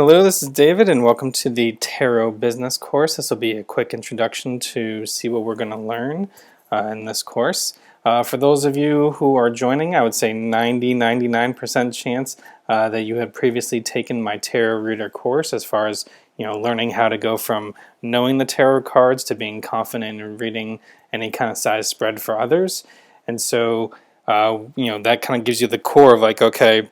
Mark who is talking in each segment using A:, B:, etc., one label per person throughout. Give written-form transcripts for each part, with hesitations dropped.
A: Hello, this is David, and welcome to the Tarot Business course. This will be a quick introduction to see what we're going to learn in this course. For those of you who are joining, I would say 99% chance that you have previously taken my tarot reader course, as far as learning how to go from knowing the tarot cards to being confident in reading any kind of size spread for others. And so that kind of gives you the core of like, okay,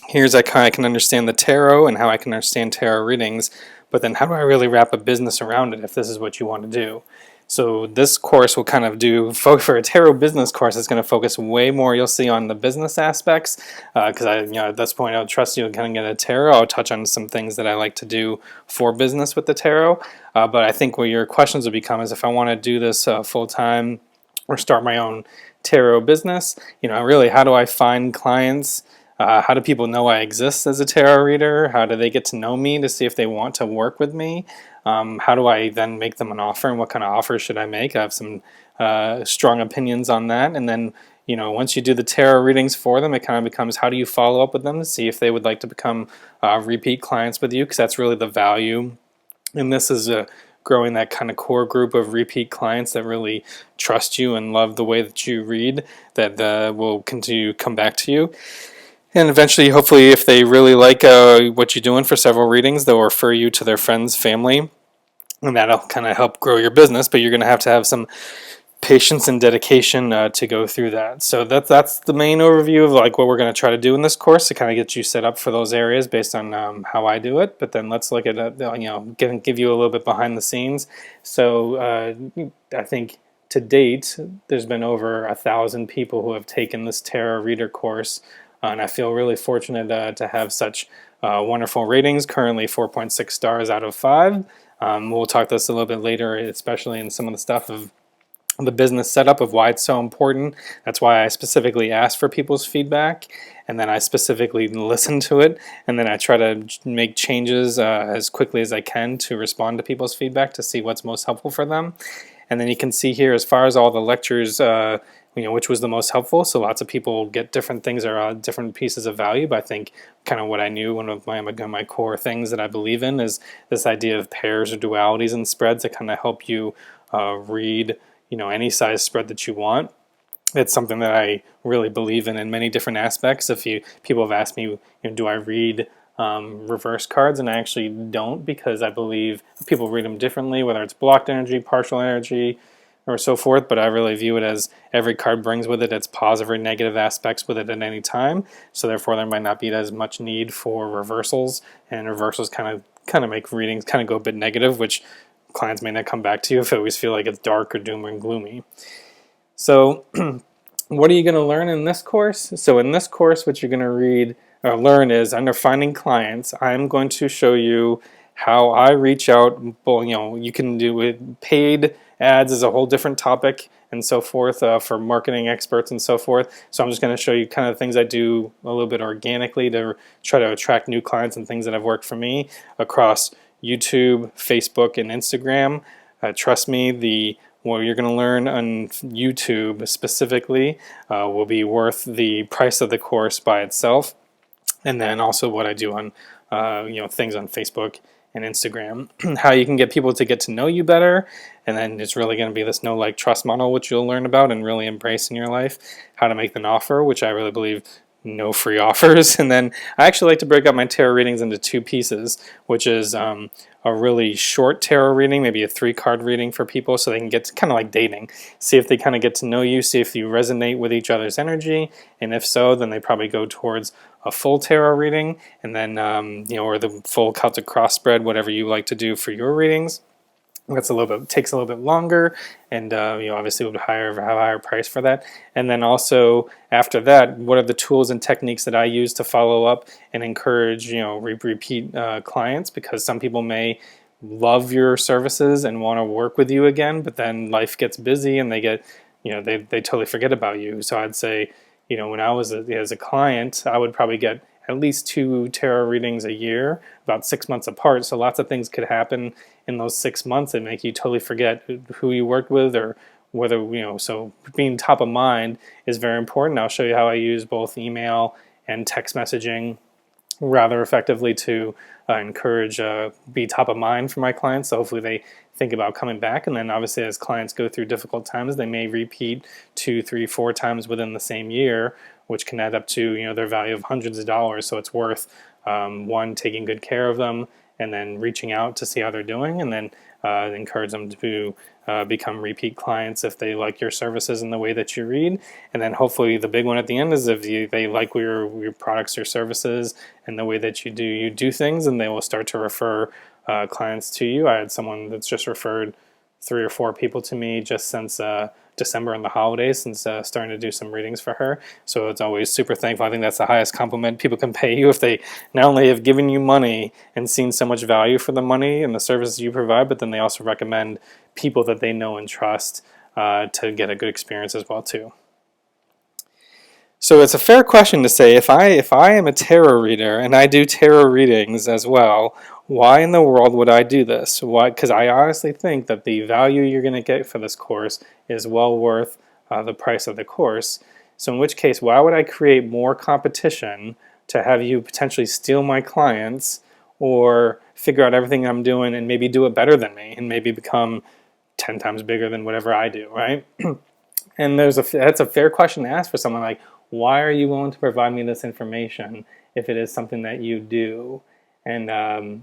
A: here's how I can understand the tarot and how I can understand tarot readings, but then how do I really wrap a business around it if this is what you want to do? So this course will kind of do, for a tarot business course, it's going to focus way more, you'll see, on the business aspects, because at this point I would trust you to kind of get a tarot. I'll touch on some things that I like to do for business with the tarot, but I think what your questions will become is if I want to do this full-time or start my own tarot business, really, how do I find clients? How do people know I exist as a tarot reader? How do they get to know me to see if they want to work with me? How do I then make them an offer, and what kind of offer should I make? I have some strong opinions on that. And then, once you do the tarot readings for them, it kind of becomes how do you follow up with them to see if they would like to become repeat clients with you, because that's really the value. And this is growing that kind of core group of repeat clients that really trust you and love the way that you read, that will continue to come back to you. And eventually, hopefully, if they really like what you're doing for several readings, they'll refer you to their friends, family, and that'll kind of help grow your business. But you're going to have some patience and dedication to go through that. So that's the main overview of like what we're going to try to do in this course to kind of get you set up for those areas based on how I do it. But then let's look at give you a little bit behind the scenes. So I think to date, there's been over 1,000 people who have taken this tarot reader course. And I feel really fortunate to have such wonderful ratings, currently 4.6 stars out of 5. We'll talk this a little bit later, especially in some of the stuff of the business setup of why it's so important. That's why I specifically ask for people's feedback, and then I specifically listen to it, and then I try to make changes as quickly as I can to respond to people's feedback to see what's most helpful for them. And then you can see here, as far as all the lectures, which was the most helpful. So lots of people get different things or different pieces of value. But I think kind of what I knew, one of my core things that I believe in is this idea of pairs or dualities and spreads that kind of help you read, any size spread that you want. It's something that I really believe in many different aspects. People have asked me, do I read reverse cards? And I actually don't, because I believe people read them differently, whether it's blocked energy, partial energy, or so forth, but I really view it as every card brings with it its positive or negative aspects with it at any time, so therefore there might not be as much need for reversals, and reversals kind of make readings kind of go a bit negative, which clients may not come back to you if they always feel like it's dark or doom and gloomy. So what are you going to learn in this course? So in this course, what you're going to read or learn is, under finding clients, I'm going to show you how I reach out. You can do it. Paid ads is a whole different topic and so forth for marketing experts and so forth. So I'm just going to show you kind of things I do a little bit organically to try to attract new clients and things that have worked for me across YouTube, Facebook, and Instagram. Trust me, what you're going to learn on YouTube specifically will be worth the price of the course by itself. And then also what I do on things on Facebook and Instagram, how you can get people to get to know you better, and then it's really going to be this know, like, trust model, which you'll learn about and really embrace in your life, how to make an offer, which I really believe no free offers. And then I actually like to break up my tarot readings into two pieces, which is a really short tarot reading, maybe a 3-card reading for people, so they can get to, kind of like dating, see if they kind of get to know you, see if you resonate with each other's energy, and if so, then they probably go towards a full tarot reading, and then or the full Celtic cross spread, whatever you like to do for your readings. Takes a little bit longer, and obviously would have a higher price for that. And then also after that, what are the tools and techniques that I use to follow up and encourage repeat clients? Because some people may love your services and want to work with you again, but then life gets busy and they get they totally forget about you. So I'd say when I was as a client, I would probably get at least 2 tarot readings a year, about 6 months apart. So lots of things could happen in those 6 months and make you totally forget who you worked with or whether, so being top of mind is very important. I'll show you how I use both email and text messaging rather effectively to encourage be top of mind for my clients. So hopefully they think about coming back. And then obviously as clients go through difficult times, they may repeat 2, 3, 4 times within the same year, which can add up to their value of hundreds of dollars. So it's worth one, taking good care of them, and then reaching out to see how they're doing, and then encourage them to become repeat clients if they like your services and the way that you read. And then hopefully the big one at the end is if they like your products or services and the way that you do things, and they will start to refer clients to you. I had someone that's just referred 3 or 4 people to me just since December and the holidays, since starting to do some readings for her. So it's always super thankful. I think that's the highest compliment people can pay you, if they not only have given you money and seen so much value for the money and the services you provide, but then they also recommend people that they know and trust to get a good experience as well too. So it's a fair question to say, if I am a tarot reader and I do tarot readings as well, why in the world would I do this? Why? Because I honestly think that the value you're going to get for this course is well worth the price of the course. So in which case, why would I create more competition to have you potentially steal my clients or figure out everything I'm doing and maybe do it better than me and maybe become 10 times bigger than whatever I do, right? And that's a fair question to ask for someone, like, why are you willing to provide me this information if it is something that you do? And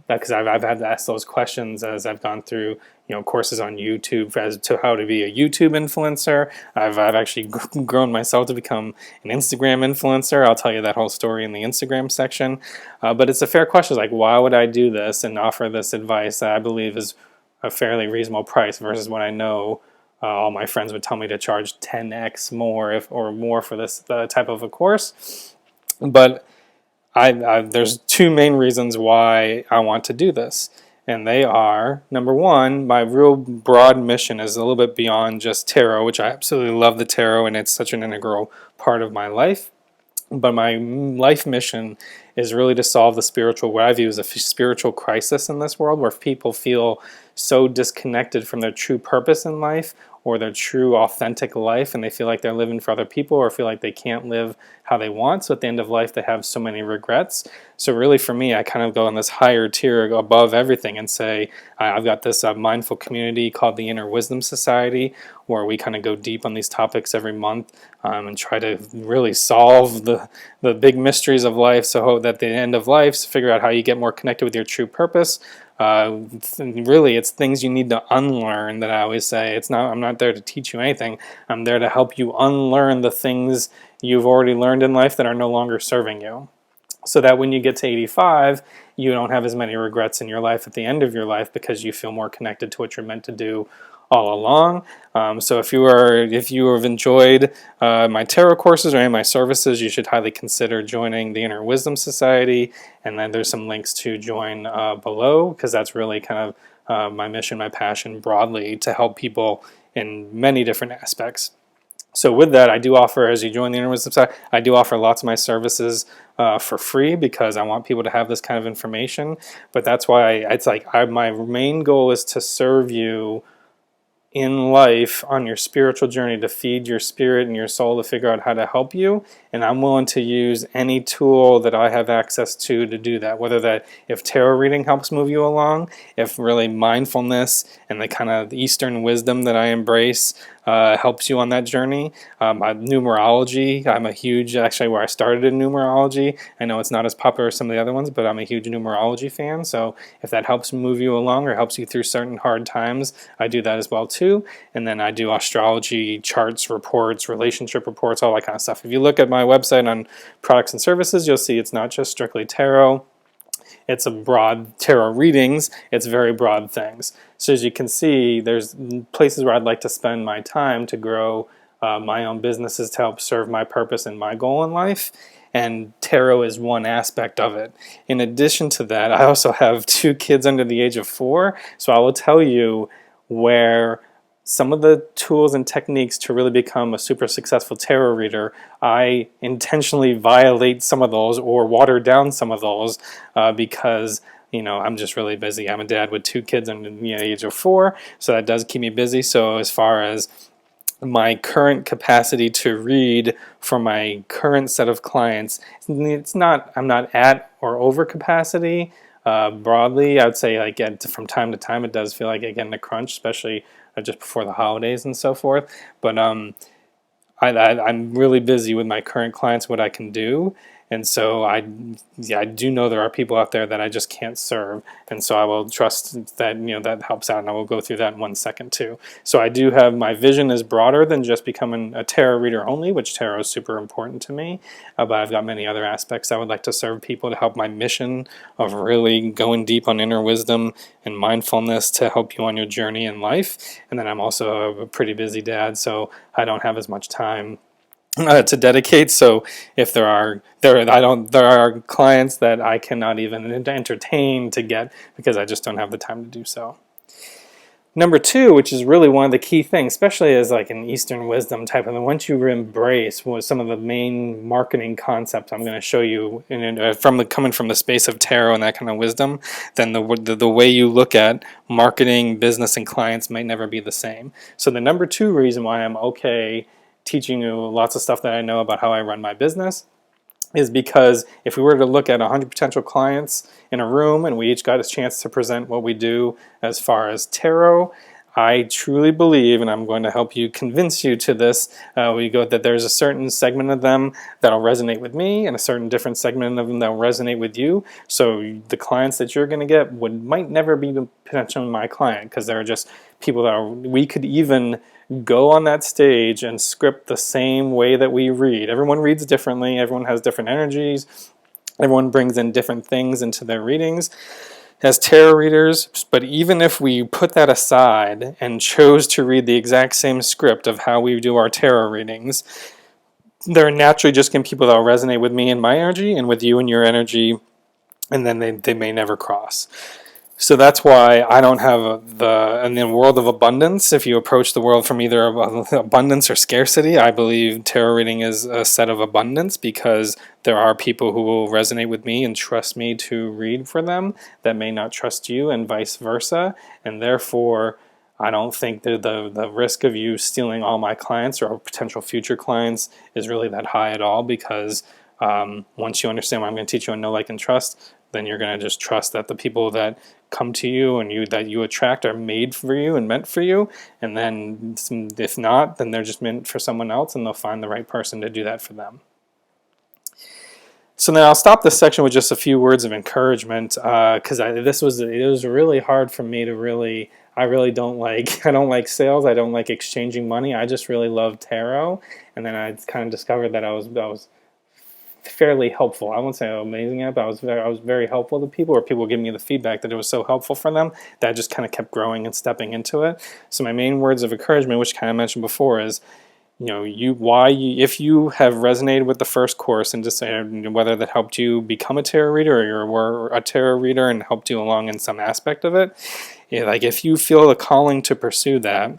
A: because I've had to ask those questions as I've gone through courses on YouTube as to how to be a YouTube influencer. I've actually grown myself to become an Instagram influencer. I'll tell you that whole story in the Instagram section. But it's a fair question, like, why would I do this and offer this advice that I believe is a fairly reasonable price versus what I know all my friends would tell me to charge 10x more or more for this type of a course. But there's 2 main reasons why I want to do this. And they are, number one, my real broad mission is a little bit beyond just tarot, which I absolutely love the tarot and it's such an integral part of my life. But my life mission is really to solve what I view as a spiritual crisis in this world, where people feel so disconnected from their true purpose in life or their true authentic life, and they feel like they're living for other people or feel like they can't live how they want. So at the end of life, they have so many regrets. So really for me, I kind of go in this higher tier above everything and say, I've got this mindful community called the Inner Wisdom Society, where we kind of go deep on these topics every month and try to really solve the big mysteries of life, so that at the end of life, figure out how you get more connected with your true purpose. Really, it's things you need to unlearn that I always say. I'm not there to teach you anything. I'm there to help you unlearn the things you've already learned in life that are no longer serving you, so that when you get to 85, you don't have as many regrets in your life at the end of your life, because you feel more connected to what you're meant to do all along. So if you have enjoyed my tarot courses or any of my services, you should highly consider joining the Inner Wisdom Society. And then there's some links to join below, because that's really kind of my mission, my passion broadly, to help people in many different aspects. So with that, I do offer, as you join the Inner Wisdom Society, I do offer lots of my services for free, because I want people to have this kind of information. But that's why my main goal is to serve you in life on your spiritual journey, to feed your spirit and your soul, to figure out how to help you. And I'm willing to use any tool that I have access to do that, whether if tarot reading helps move you along, if really mindfulness and the kind of Eastern wisdom that I embrace helps you on that journey. Numerology, I'm a huge, actually where I started in numerology. I know it's not as popular as some of the other ones, but I'm a huge numerology fan. So if that helps move you along or helps you through certain hard times, I do that as well too. And then I do astrology, charts, reports, relationship reports, all that kind of stuff. If you look at my website on products and services, you'll see it's not just strictly tarot. It's a broad tarot readings. It's very broad things. So as you can see, there's places where I'd like to spend my time to grow my own businesses to help serve my purpose and my goal in life. And tarot is one aspect of it. In addition to that, I also have 2 kids under the age of 4. So I will tell you where some of the tools and techniques to really become a super successful tarot reader, I intentionally violate some of those or water down some of those because I'm just really busy. I'm a dad with 2 kids under the age of 4, so that does keep me busy. So as far as my current capacity to read for my current set of clients, I'm not at or overcapacity. Broadly, I would say like from time to time it does feel like I get in a crunch, especially just before the holidays and so forth. But I'm really busy with my current clients, what I can do. And so I do know there are people out there that I just can't serve. And so I will trust that, that helps out. And I will go through that in 1 second too. So I do have, my vision is broader than just becoming a tarot reader only, which tarot is super important to me. But I've got many other aspects. I would like to serve people to help my mission of really going deep on inner wisdom and mindfulness to help you on your journey in life. And then I'm also a pretty busy dad, so I don't have as much time to dedicate. So if there are clients that I cannot even entertain to get because I just don't have the time to do so. Number two, which is really one of the key things, especially as like an Eastern wisdom type of thing, once you embrace some of the main marketing concepts I'm going to show you coming from the space of tarot and that kind of wisdom, then the way you look at marketing, business, and clients might never be the same. So the number two reason why I'm okay teaching you lots of stuff that I know about how I run my business is because if we were to look at 100 potential clients in a room and we each got a chance to present what we do as far as tarot, I truly believe, and I'm going to help you convince you to this, that there's a certain segment of them that'll resonate with me and a certain different segment of them that'll resonate with you. So the clients that you're going to get might never be potentially my client, because they're just people we could even go on that stage and script the same way that we read. Everyone reads differently, everyone has different energies, everyone brings in different things into their readings as tarot readers. But even if we put that aside and chose to read the exact same script of how we do our tarot readings, there are naturally just going to be people that will resonate with me and my energy and with you and your energy, and then they may never cross. So that's why I don't have in the world of abundance, if you approach the world from either abundance or scarcity, I believe tarot reading is a set of abundance, because there are people who will resonate with me and trust me to read for them that may not trust you, and vice versa. And therefore, I don't think that the risk of you stealing all my clients or potential future clients is really that high at all, because once you understand what I'm going to teach you on know, like, and trust, then you're going to just trust that the people that come to you and that you attract are made for you and meant for you. And then if not, then they're just meant for someone else, and they'll find the right person to do that for them. So now I'll stop this section with just a few words of encouragement, because it was really hard for me to I don't like sales, I don't like exchanging money, I just really love tarot. And then I kind of discovered that I was fairly helpful. I won't say amazing at it, but I was very helpful to people, or people were giving me the feedback that it was so helpful for them that I just kind of kept growing and stepping into it. So my main words of encouragement, which kind of mentioned before, is if you have resonated with the first course and decided whether that helped you become a tarot reader, or you were a tarot reader and helped you along in some aspect of it, like if you feel a calling to pursue that,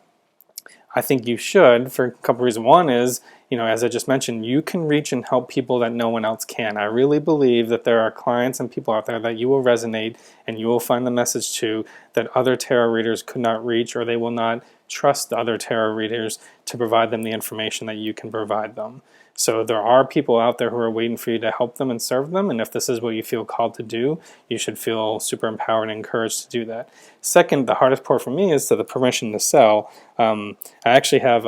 A: I think you should, for a couple reasons. One is, as I just mentioned, you can reach and help people that no one else can. I really believe that there are clients and people out there that you will resonate and you will find the message to that other tarot readers could not reach, or they will not trust other tarot readers to provide them the information that you can provide them. So there are people out there who are waiting for you to help them and serve them, and if this is what you feel called to do, you should feel super empowered and encouraged to do that. Second, the hardest part for me is the permission to sell. I actually have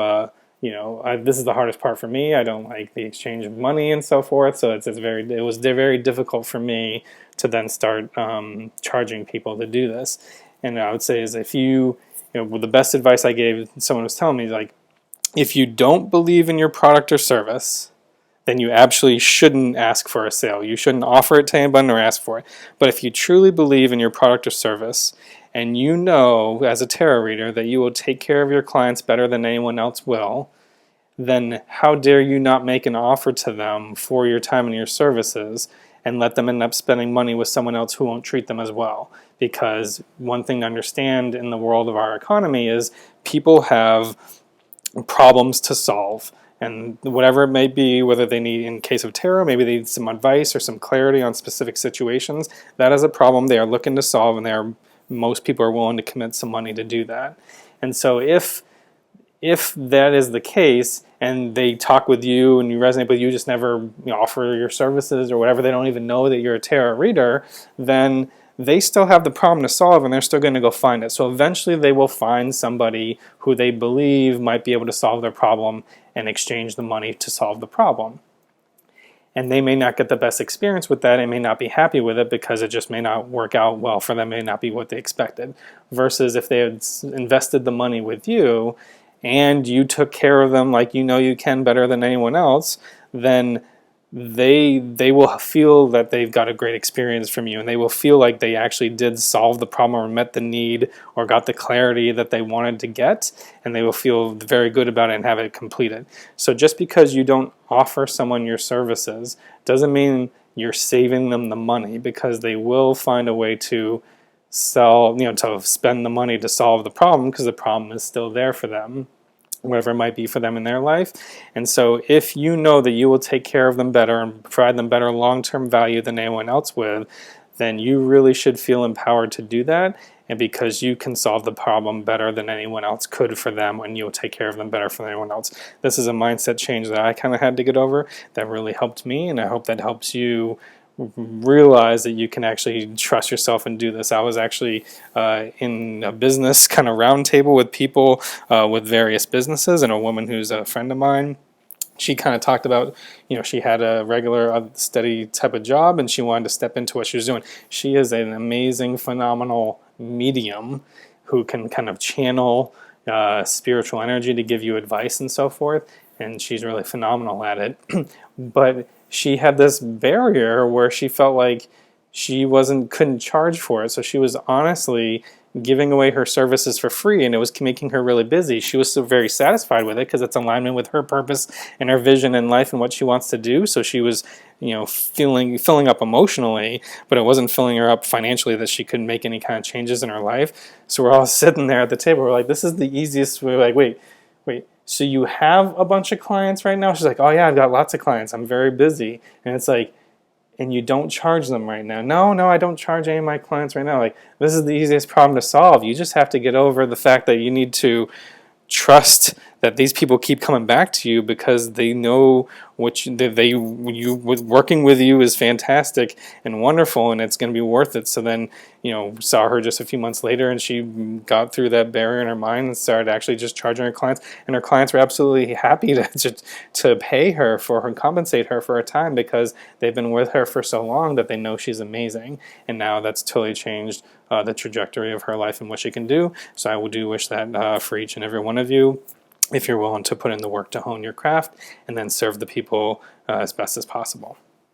A: this is the hardest part for me. I don't like the exchange of money and so forth, so it was very difficult for me to then start charging people to do this. And I would say is if the best advice I gave, someone was telling me, like, if you don't believe in your product or service, then you absolutely shouldn't ask for a sale. You shouldn't offer it to anyone or ask for it. But if you truly believe in your product or service, and you know as a tarot reader that you will take care of your clients better than anyone else will, then how dare you not make an offer to them for your time and your services, and let them end up spending money with someone else who won't treat them as well. Because one thing to understand in the world of our economy is people have problems to solve, and whatever it may be, whether they need, in case of tarot, maybe they need some advice or some clarity on specific situations, that is a problem they are looking to solve, and most people are willing to commit some money to do that. And so if that is the case, and they talk with you and you resonate, but you just never offer your services or whatever, they don't even know that you're a tarot reader, then they still have the problem to solve and they're still going to go find it. So eventually they will find somebody who they believe might be able to solve their problem and exchange the money to solve the problem. And they may not get the best experience with that, and may not be happy with it because it just may not work out well for them, may not be what they expected. Versus if they had invested the money with you and you took care of them like you can better than anyone else, then they will feel that they've got a great experience from you, and they will feel like they actually did solve the problem or met the need or got the clarity that they wanted to get, and they will feel very good about it and have it completed. So just because you don't offer someone your services doesn't mean you're saving them the money, because they will find a way to to spend the money to solve the problem, because the problem is still there for them, whatever it might be for them in their life. And so if you know that you will take care of them better and provide them better long-term value than anyone else would, then you really should feel empowered to do that, and because you can solve the problem better than anyone else could for them, and you'll take care of them better than anyone else. This is a mindset change that I kind of had to get over that really helped me, and I hope that helps you realize that you can actually trust yourself and do this. I was actually in a business kind of roundtable with people with various businesses, and a woman who's a friend of mine, she kind of talked about, she had a regular, steady type of job, and she wanted to step into what she was doing. She is an amazing, phenomenal medium who can kind of channel spiritual energy to give you advice and so forth, and she's really phenomenal at it. But she had this barrier where she felt like she couldn't charge for it, so she was honestly giving away her services for free, and it was making her really busy. She was still very satisfied with it because it's alignment with her purpose and her vision in life and what she wants to do. So she was, filling up emotionally, but it wasn't filling her up financially that she couldn't make any kind of changes in her life. So we're all sitting there at the table. We're like, this is the easiest. We're like, wait. So you have a bunch of clients right now? She's like, oh yeah, I've got lots of clients. I'm very busy. And it's like, and you don't charge them right now. No, I don't charge any of my clients right now. Like, this is the easiest problem to solve. You just have to get over the fact that you need to trust that these people keep coming back to you because they know working with you is fantastic and wonderful, and it's going to be worth it. So then, saw her just a few months later, and she got through that barrier in her mind and started actually just charging her clients, and her clients were absolutely happy to pay her for her and compensate her for her time, because they've been with her for so long that they know she's amazing. And now that's totally changed the trajectory of her life and what she can do. So I do wish that for each and every one of you, if you're willing to put in the work to hone your craft and then serve the people as best as possible.